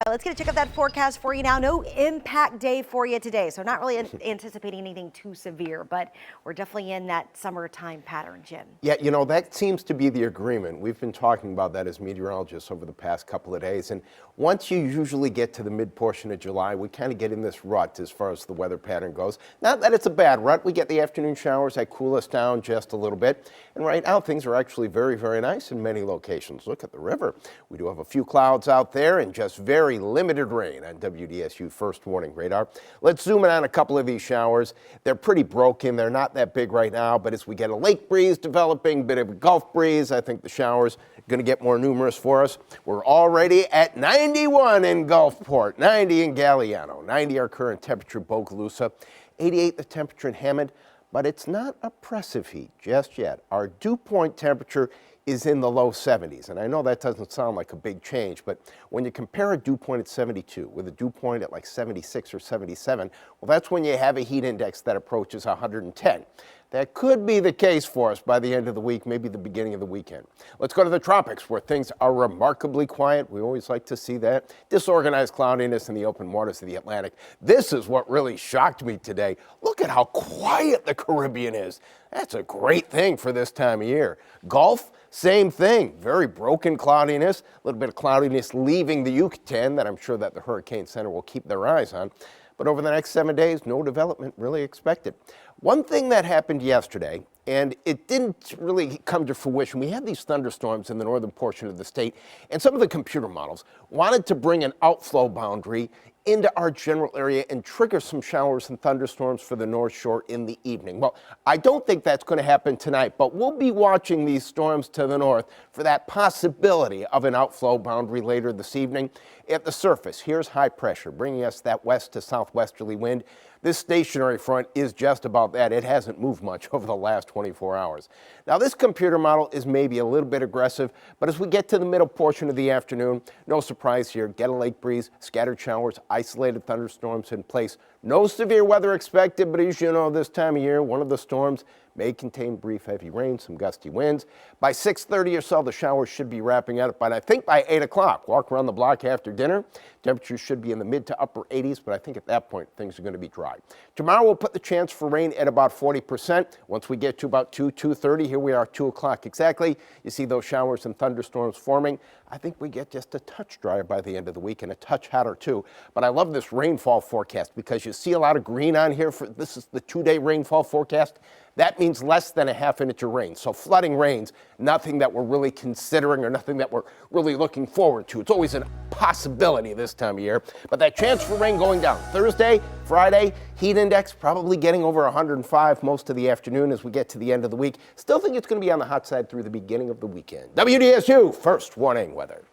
Let's get a check of that forecast for you now. No impact day for you today, so not really anticipating anything too severe, but we're definitely in that summertime pattern, Jim. Yeah, that seems to be the agreement. We've been talking about that as meteorologists over the past couple of days, and once you usually get to the mid portion of July, we kind of get in this rut as far as the weather pattern goes. Not that it's a bad rut. We get the afternoon showers that cool us down just a little bit, and right now things are actually very, very nice in many locations. Look at the river. We do have a few clouds out there and just very limited rain on WDSU first warning radar. Let's zoom in on a couple of these showers. They're pretty broken. They're not that big right now, but as we get a lake breeze developing, bit of a Gulf breeze, I think the showers are going to get more numerous for us. We're already at 91 in Gulfport, 90 in Galliano, 90 our current temperature Bogalusa, 88 the temperature in Hammond, but it's not oppressive heat just yet. Our dew point temperature is in the low 70s. And I know that doesn't sound like a big change, but when you compare a dew point at 72 with a dew point at like 76 or 77, well, that's when you have a heat index that approaches 110. That could be the case for us by the end of the week, maybe the beginning of the weekend. Let's go to the tropics where things are remarkably quiet. We always like to see that. Disorganized cloudiness in the open waters of the Atlantic. This is what really shocked me today. Look at how quiet the Caribbean is. That's a great thing for this time of year. Gulf, same thing. Very broken cloudiness. A little bit of cloudiness leaving the Yucatan that I'm sure that the Hurricane Center will keep their eyes on. But over the next 7 days, no development really expected. One thing that happened yesterday, and it didn't really come to fruition, we had these thunderstorms in the northern portion of the state, and some of the computer models wanted to bring an outflow boundary into our general area and trigger some showers and thunderstorms for the North Shore in the evening. Well, I don't think that's going to happen tonight, but we'll be watching these storms to the north for that possibility of an outflow boundary later this evening. At the surface, here's high pressure, bringing us that west to southwesterly wind. This stationary front is just about that. It hasn't moved much over the last 24 hours. Now, this computer model is maybe a little bit aggressive, but as we get to the middle portion of the afternoon, no surprise here, get a lake breeze, scattered showers, isolated thunderstorms in place. No severe weather expected, but as you know, this time of year, one of the storms may contain brief heavy rain, some gusty winds. By 6:30 or so, the showers should be wrapping up, but I think by 8 o'clock, walk around the block after dinner, temperatures should be in the mid to upper 80s, but I think at that point, things are going to be dry. Tomorrow, we'll put the chance for rain at about 40%. Once we get to about 2:30, here we are, 2 o'clock exactly. You see those showers and thunderstorms forming. I think we get just a touch drier by the end of the week and a touch hotter too. But I love this rainfall forecast because you see a lot of green on here. This is the 2-day rainfall forecast. That means less than a half inch of rain. So flooding rains, nothing that we're really considering or nothing that we're really looking forward to. It's always a possibility this time of year. But that chance for rain going down Thursday, Friday, heat index probably getting over 105 most of the afternoon as we get to the end of the week. Still think it's going to be on the hot side through the beginning of the weekend. WDSU, first warning weather.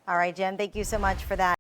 All right, Jim, thank you so much for that.